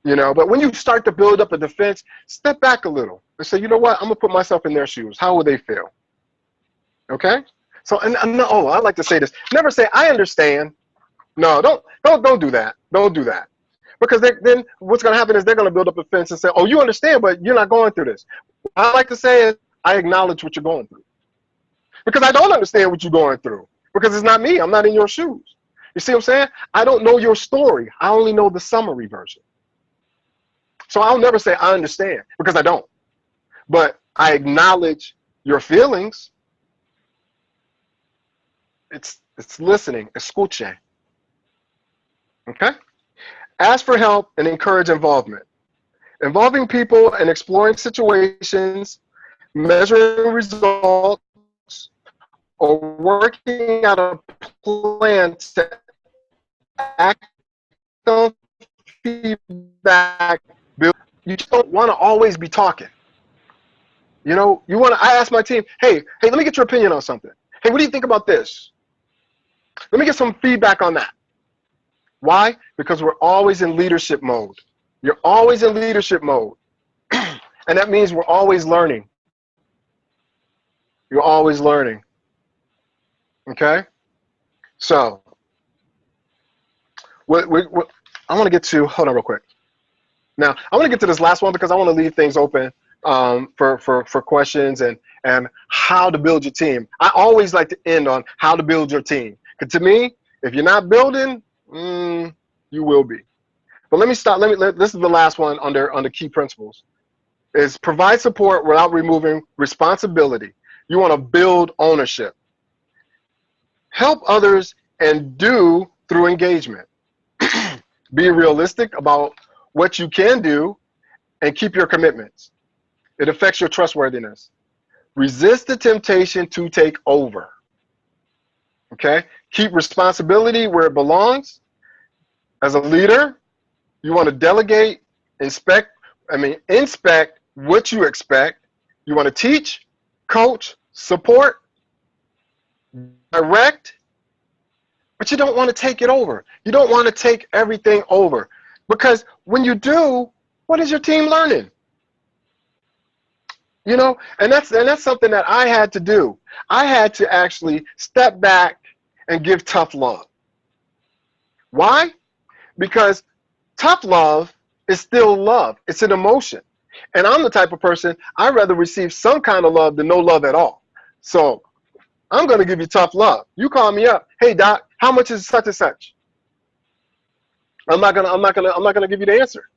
but when you start to build up a defense, step back a little and say, you know what? I'm going to put myself in their shoes. How would they feel? Okay? So, I like to say this. Never say, I understand. No, don't do that. Don't do that. Because then what's going to happen is they're going to build up a fence and say, oh, you understand, but you're not going through this. What I like to say is, I acknowledge what you're going through. Because I don't understand what you're going through. Because it's not me. I'm not in your shoes. You see what I'm saying? I don't know your story. I only know the summary version. So I'll never say I understand, because I don't. But I acknowledge your feelings. It's listening, escuche. Okay? Ask for help and encourage involvement. Involving people and exploring situations, measuring results, or working out a plan to act on feedback. You just don't want to always be talking. You know, I ask my team, hey, let me get your opinion on something. Hey, what do you think about this? Let me get some feedback on that. Why? Because we're always in leadership mode. You're always in leadership mode. And that means we're always learning. You're always learning. Okay? So, I want to get to, hold on real quick. Now, I want to get to this last one because I want to leave things open for questions and how to build your team. I always like to end on how to build your team. Because to me, if you're not building, you will be. But let me start. This is the last one under key principles. Is provide support without removing responsibility. You want to build ownership. Help others and do through engagement. Be realistic about what you can do and keep your commitments. It affects your trustworthiness. Resist the temptation to take over. Okay? Keep responsibility where it belongs. As a leader, you want to delegate, inspect what you expect. You want to teach, coach, support, direct, but you don't want to take it over. You don't want to take everything over. Because when you do, what is your team learning? You know, and that's something that I had to do. I had to actually step back and give tough love. Why? Because tough love is still love. It's an emotion. And I'm the type of person, I'd rather receive some kind of love than no love at all. So I'm going to give you tough love. You call me up. Hey, Doc, how much is such and such? I'm not gonna give you the answer.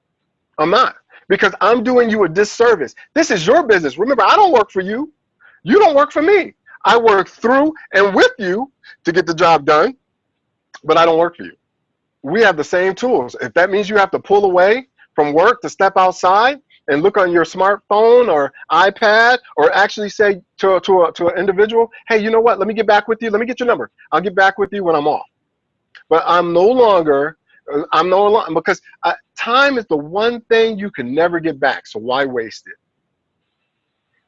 I'm not. Because I'm doing you a disservice. This is your business. Remember, I don't work for you. You don't work for me. I work through and with you to get the job done, but I don't work for you. We have the same tools. If that means you have to pull away from work to step outside and look on your smartphone or iPad, or actually say to an individual, hey, you know what? Let me get back with you. Let me get your number. I'll get back with you when I'm off. But I'm no longer, because time is the one thing you can never get back. So why waste it?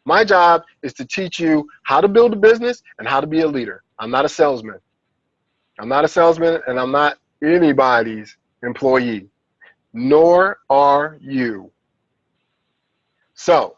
My job is to teach you how to build a business and how to be a leader. I'm not a salesman. I'm not a salesman, and I'm not anybody's employee, nor are you. So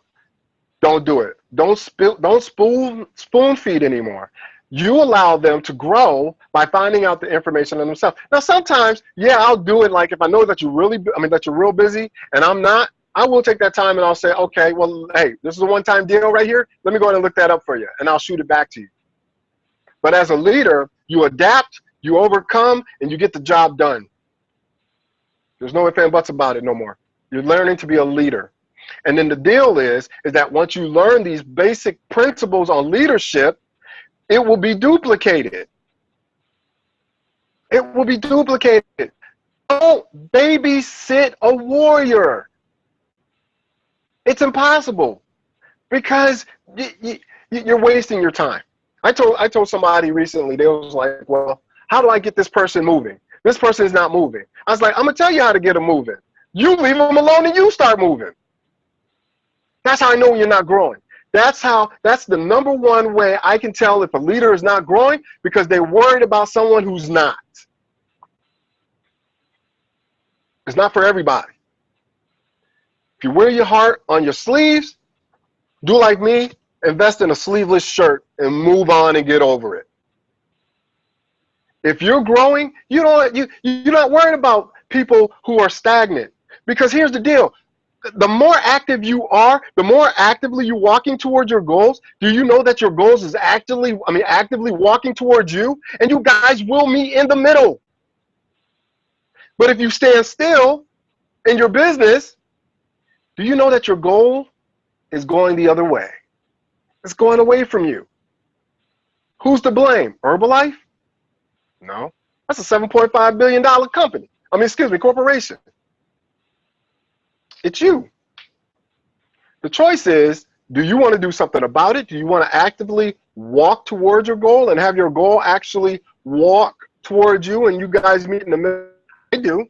don't do it. Don't spoon feed anymore. You allow them to grow by finding out the information on themselves. Now, sometimes, yeah, I'll do it. Like if I know that you're real busy, and I'm not, I will take that time and I'll say, okay, well, hey, this is a one-time deal right here. Let me go ahead and look that up for you, and I'll shoot it back to you. But as a leader, you adapt, you overcome, and you get the job done. There's no ifs and buts about it no more. You're learning to be a leader. And then the deal is that once you learn these basic principles on leadership, it will be duplicated. It will be duplicated. Don't babysit a warrior. It's impossible because you're wasting your time. I told somebody recently, they was like, well, how do I get this person moving? This person is not moving. I was like, I'm going to tell you how to get them moving. You leave them alone and you start moving. That's how I know you're not growing. That's the number one way I can tell if a leader is not growing, because they're worried about someone who's not. It's not for everybody. If you wear your heart on your sleeves, do like me, invest in a sleeveless shirt and move on and get over it. If you're growing, you're not worried about people who are stagnant. Because here's the deal. The more active you are, the more actively you're walking towards your goals. Do you know that your goals is actively walking towards you? And you guys will meet in the middle. But if you stand still in your business, do you know that your goal is going the other way? It's going away from you. Who's to blame? Herbalife? No. That's a $7.5 billion company. I mean, excuse me, corporation. It's you. The choice is, do you want to do something about it? Do you want to actively walk towards your goal and have your goal actually walk towards you and you guys meet in the middle? I do.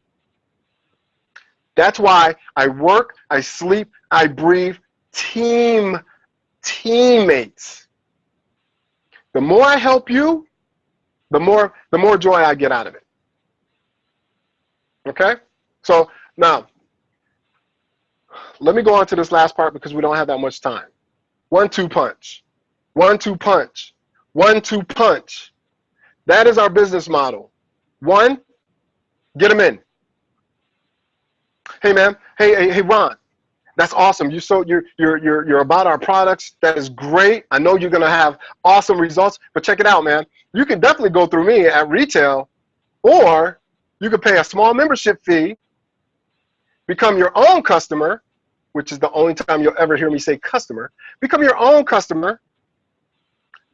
That's why I work, I sleep, I breathe teammates. The more I help you, the more joy I get out of it. Okay? So now, let me go on to this last part because we don't have that much time. 1-2 punch. 1-2 punch. 1-2 punch. That is our business model. One, get them in. Hey man, hey Ron, that's awesome. You're about our products. That is great. I know you're gonna have awesome results, but check it out, man. You can definitely go through me at retail, or you could pay a small membership fee, become your own customer, which is the only time you'll ever hear me say customer. Become your own customer,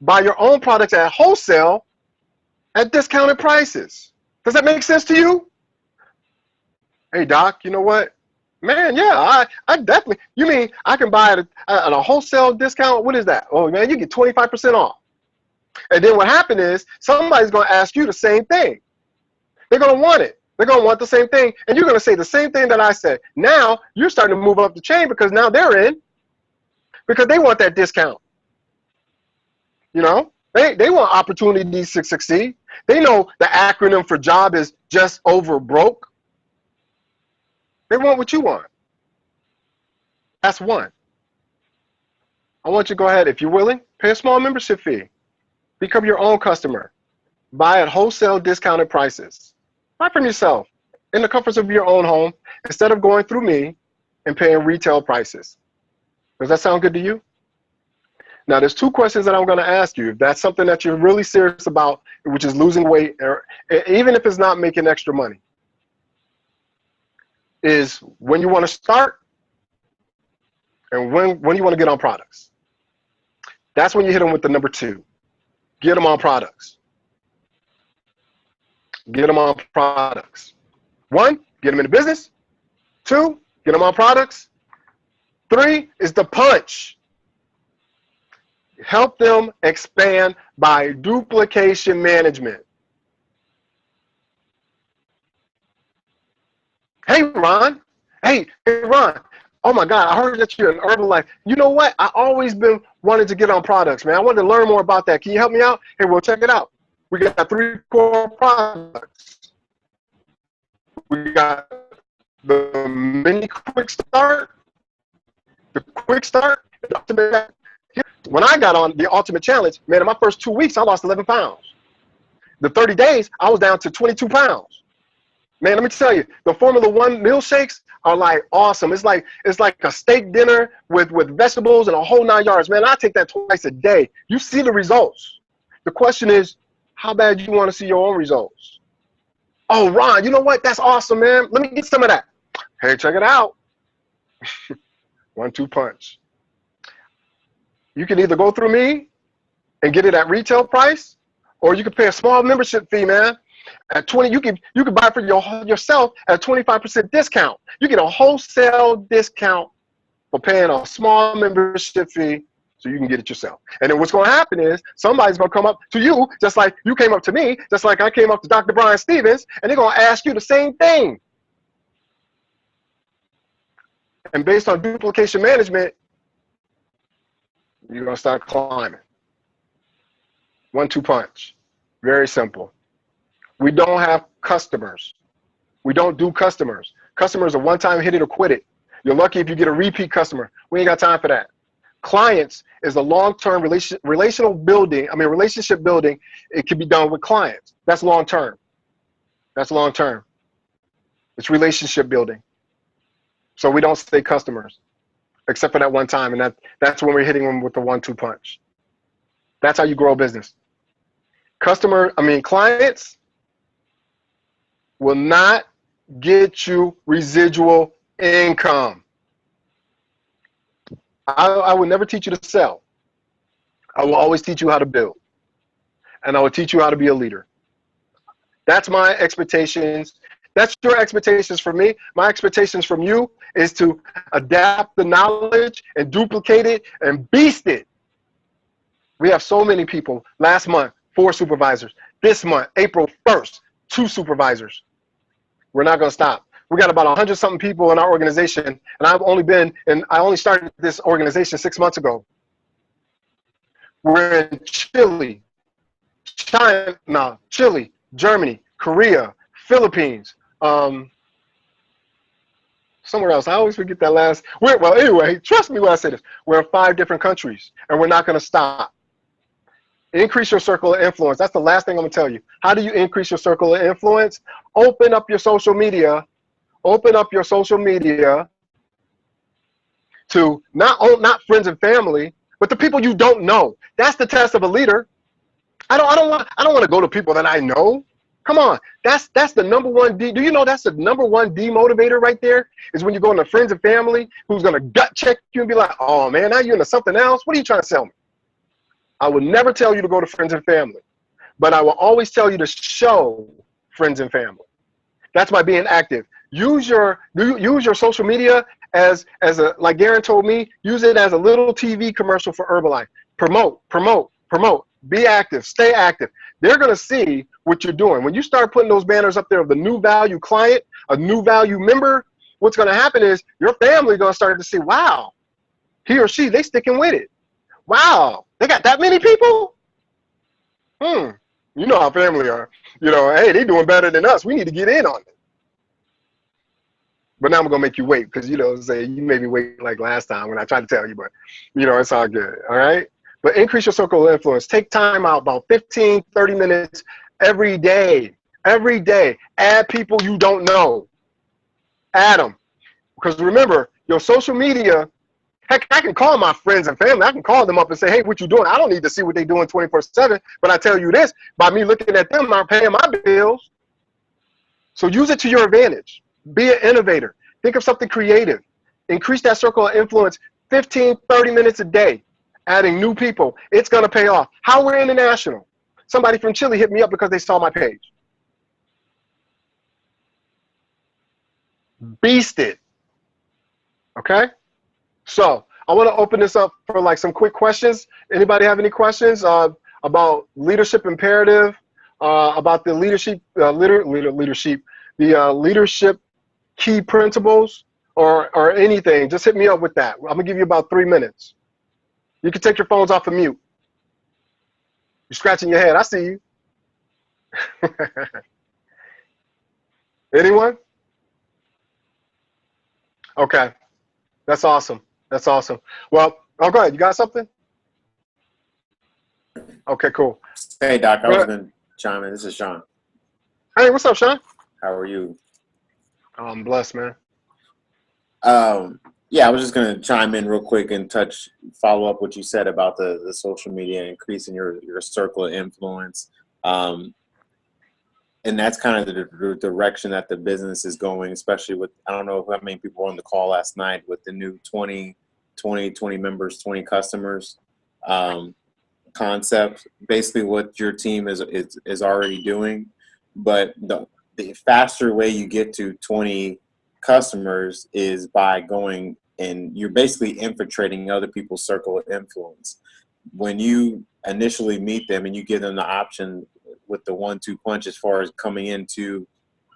buy your own products at wholesale at discounted prices. Does that make sense to you? Hey, Doc, you know what? Man, yeah, I definitely, you mean I can buy it at a wholesale discount? What is that? Oh, man, you get 25% off. And then what happened is somebody's going to ask you the same thing. They're going to want it. They're going to want the same thing. And you're going to say the same thing that I said. Now you're starting to move up the chain because now they're in because they want that discount. You know, they want opportunities to succeed. They know the acronym for job is just over broke. They want what you want. That's one. I want you to go ahead, if you're willing, pay a small membership fee. Become your own customer. Buy at wholesale discounted prices. Buy from yourself in the comforts of your own home instead of going through me and paying retail prices. Does that sound good to you? Now, there's two questions that I'm going to ask you. If that's something that you're really serious about, which is losing weight, or even if it's not making extra money, is when you want to start and when you want to get on products. That's when you hit them with the number 2. Get them on products. Get them on products. 1, get them in the business. 2, get them on products. 3 is the punch. Help them expand by duplication management. Hey, Ron. Hey, Ron. Oh, my God. I heard that you're in Herbalife. You know what? I always been wanting to get on products, man. I wanted to learn more about that. Can you help me out? Hey, well, check it out. We got 3 core products. We got the mini quick start, the quick start, the ultimate. When I got on the ultimate challenge, man, in my first 2 weeks, I lost 11 pounds. The 30 days, I was down to 22 pounds. Man, let me tell you, the Formula One milkshakes are like awesome. It's like a steak dinner with vegetables and a whole 9 yards. Man, I take that twice a day. You see the results. The question is, how bad do you want to see your own results? Oh, Ron, you know what? That's awesome, man. Let me get some of that. Hey, check it out. 1-2 punch. You can either go through me and get it at retail price, or you can pay a small membership fee, man. At 20, you can buy for yourself at a 25% discount. You get a wholesale discount for paying a small membership fee, so you can get it yourself. And then what's going to happen is somebody's going to come up to you, just like you came up to me, just like I came up to Dr. Brian Stevens, and they're going to ask you the same thing. And based on duplication management, you're going to start climbing. 1-2 punch. Very simple. We don't have customers. We don't do customers. Customers are one-time hit it or quit it. You're lucky if you get a repeat customer. We ain't got time for that. Clients is a long-term relationship building. It can be done with clients. That's long-term. That's long-term. It's relationship building. So we don't say customers, except for that one time, and that's when we're hitting them with the 1-2 punch. That's how you grow a business. Clients will not get you residual income. I will never teach you to sell. I will always teach you how to build. And I will teach you how to be a leader. That's my expectations. That's your expectations from me. My expectations from you is to adapt the knowledge and duplicate it and beast it. We have so many people. Last month, 4 supervisors. This month, April 1st, 2 supervisors. We're not going to stop. We got about 100 something people in our organization, and I only started this organization 6 months ago. We're in Chile, China, Chile, Germany, Korea, Philippines, somewhere else. I always forget that last. Well, anyway, trust me when I say this. We're in 5 different countries, and we're not going to stop. Increase your circle of influence. That's the last thing I'm going to tell you. How do you increase your circle of influence? Open up your social media. Open up your social media to not friends and family, but the people you don't know. That's the test of a leader. I don't want to go to people that I know. Come on, that's the number one D. Do you know that's the number one demotivator right there? Is when you go into friends and family who's gonna gut check you and be like, oh man, now you're into something else. What are you trying to sell me? I would never tell you to go to friends and family, but I will always tell you to show friends and family. That's by being active. Use your social media as a, like Garen told me, use it as a little TV commercial for Herbalife. Promote. Be active. Stay active. They're going to see what you're doing. When you start putting those banners up there of the new value client, a new value member, what's going to happen is your family going to start to see, wow, he or she, they sticking with it. Wow, they got that many people? You know how family are. You know, hey, they doing better than us. We need to get in on it. But now I'm going to make you wait because, you know, say you made me wait like last time when I tried to tell you, but, you know, it's all good. All right. But increase your circle of influence. Take time out, about 15, 30 minutes every day. Every day. Add people you don't know. Add them. Because remember, your social media, heck, I can call my friends and family. I can call them up and say, hey, what you doing? I don't need to see what they're doing 24/7. But I tell you this, by me looking at them, I'm paying my bills. So use it to your advantage. Be an innovator. Think of something creative. Increase that circle of influence 15, 30 minutes a day. Adding new people, it's going to pay off. How we're international. Somebody from Chile hit me up because they saw my page. Beast it. Okay? So I want to open this up for like some quick questions. Anybody have any questions about leadership imperative, about the leadership, leadership key principles, or anything? Just hit me up with that. I'm going to give you about 3 minutes. You can take your phones off of mute. You're scratching your head. I see you. Anyone? Okay. That's awesome. That's awesome. Well, oh, go ahead. You got something? Okay, cool. Hey, Doc. I was going to chime in. This is Sean. Hey, what's up, Sean? How are you? Oh, I'm blessed, man. Yeah, I was just going to chime in real quick and follow up what you said about the social media, increasing your circle of influence. And that's kind of the direction that the business is going, especially with, I don't know how many people were on the call last night with the new 20 members, 20 customers concept. Basically what your team is already doing, but the faster way you get to 20 customers is by going and you're basically infiltrating other people's circle of influence. When you initially meet them and you give them the option with the 1-2 punch as far as coming into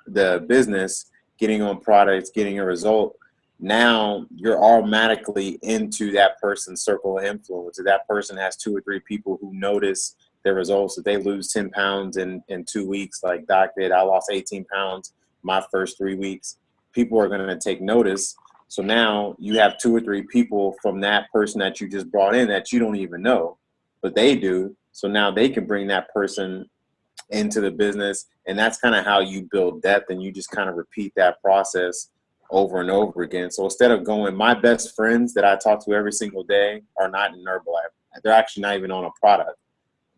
the business, getting on products, getting a result, now you're automatically into that person's circle of influence. If that person has 2 or 3 people who notice their results, if they lose 10 pounds in 2 weeks, like Doc did, I lost 18 pounds my first 3 weeks, people are going to take notice. So now you have 2 or 3 people from that person that you just brought in that you don't even know, but they do. So now they can bring that person into the business. And that's kind of how you build depth, and you just kind of repeat that process over and over again. So instead of going, my best friends that I talk to every single day are not in Herbalife. They're actually not even on a product.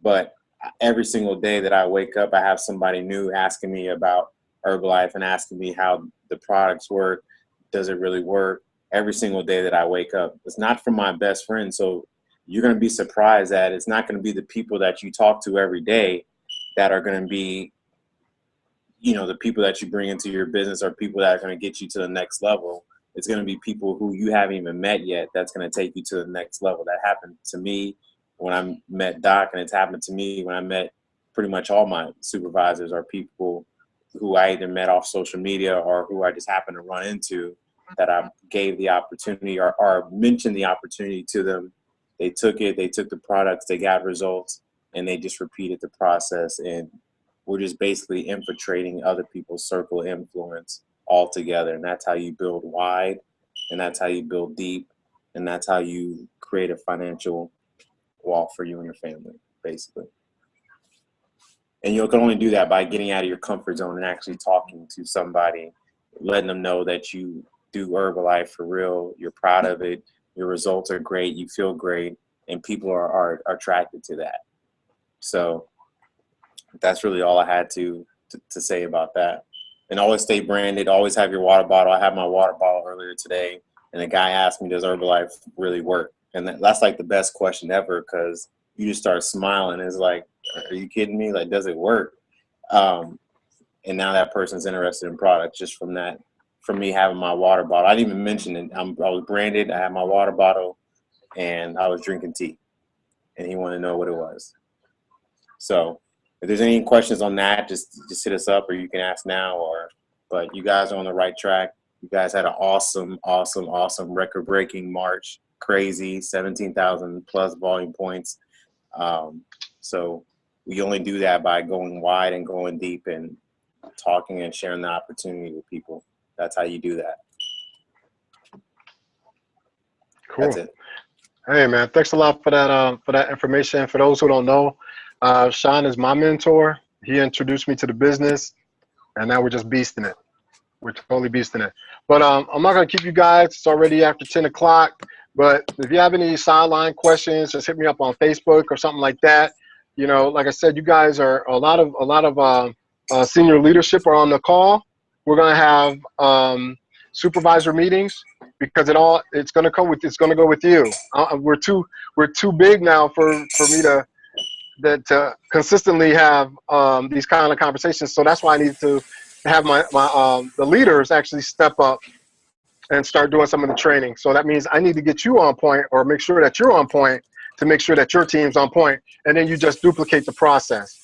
But every single day that I wake up, I have somebody new asking me about Herbalife and asking me how the products work. Does it really work? Every single day that I wake up. It's not from my best friend. So you're going to be surprised that it's not going to be the people that you talk to every day that are going to be you know, the people that you bring into your business are people that are going to get you to the next level. It's going to be people who you haven't even met yet that's going to take you to the next level. That happened to me when I met Doc, and it's happened to me when I met pretty much all my supervisors are people who I either met off social media or who I just happened to run into that I gave the opportunity or mentioned the opportunity to them. They took it, they took the products, they got results, and they just repeated the process. And we're just basically infiltrating other people's circle of influence altogether. And that's how you build wide, and that's how you build deep, and that's how you create a financial wall for you and your family, basically. And you can only do that by getting out of your comfort zone and actually talking to somebody, letting them know that you do Herbalife for real, you're proud of it, your results are great, you feel great, and people are attracted to that. So that's really all I had to say about that. And always stay branded, always have your water bottle. I had my water bottle earlier today, and a guy asked me, does Herbalife really work? And that's like the best question ever, because you just start smiling. It's like, are you kidding me? Like, does it work? And now that person's interested in products just from that, from me having my water bottle. I didn't even mention it. I was branded. I had my water bottle, and I was drinking tea, and he wanted to know what it was. So if there's any questions on that, just hit us up, or you can ask now. But you guys are on the right track. You guys had an awesome record-breaking March. Crazy, 17,000 plus volume points. So we only do that by going wide and going deep and talking and sharing the opportunity with people. That's how you do that. Cool. That's it. Hey, man, thanks a lot for that information. For those who don't know, Sean is my mentor. He introduced me to the business, and now we're just beasting it. We're totally beasting it. But I'm not going to keep you guys. It's already after 10 o'clock. But if you have any sideline questions, just hit me up on Facebook or something like that. You know, like I said, you guys are a lot of senior leadership are on the call. We're going to have supervisor meetings because it's going to go with you. We're too big now for me to consistently have these kind of conversations. So that's why I need to have the leaders actually step up and start doing some of the training. So that means I need to get you on point, or make sure that you're on point, to make sure that your team's on point, and then you just duplicate the process.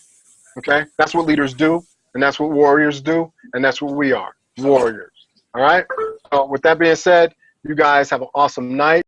Okay? That's what leaders do, and that's what warriors do, and that's what we are, warriors. All right? So with that being said, you guys have an awesome night.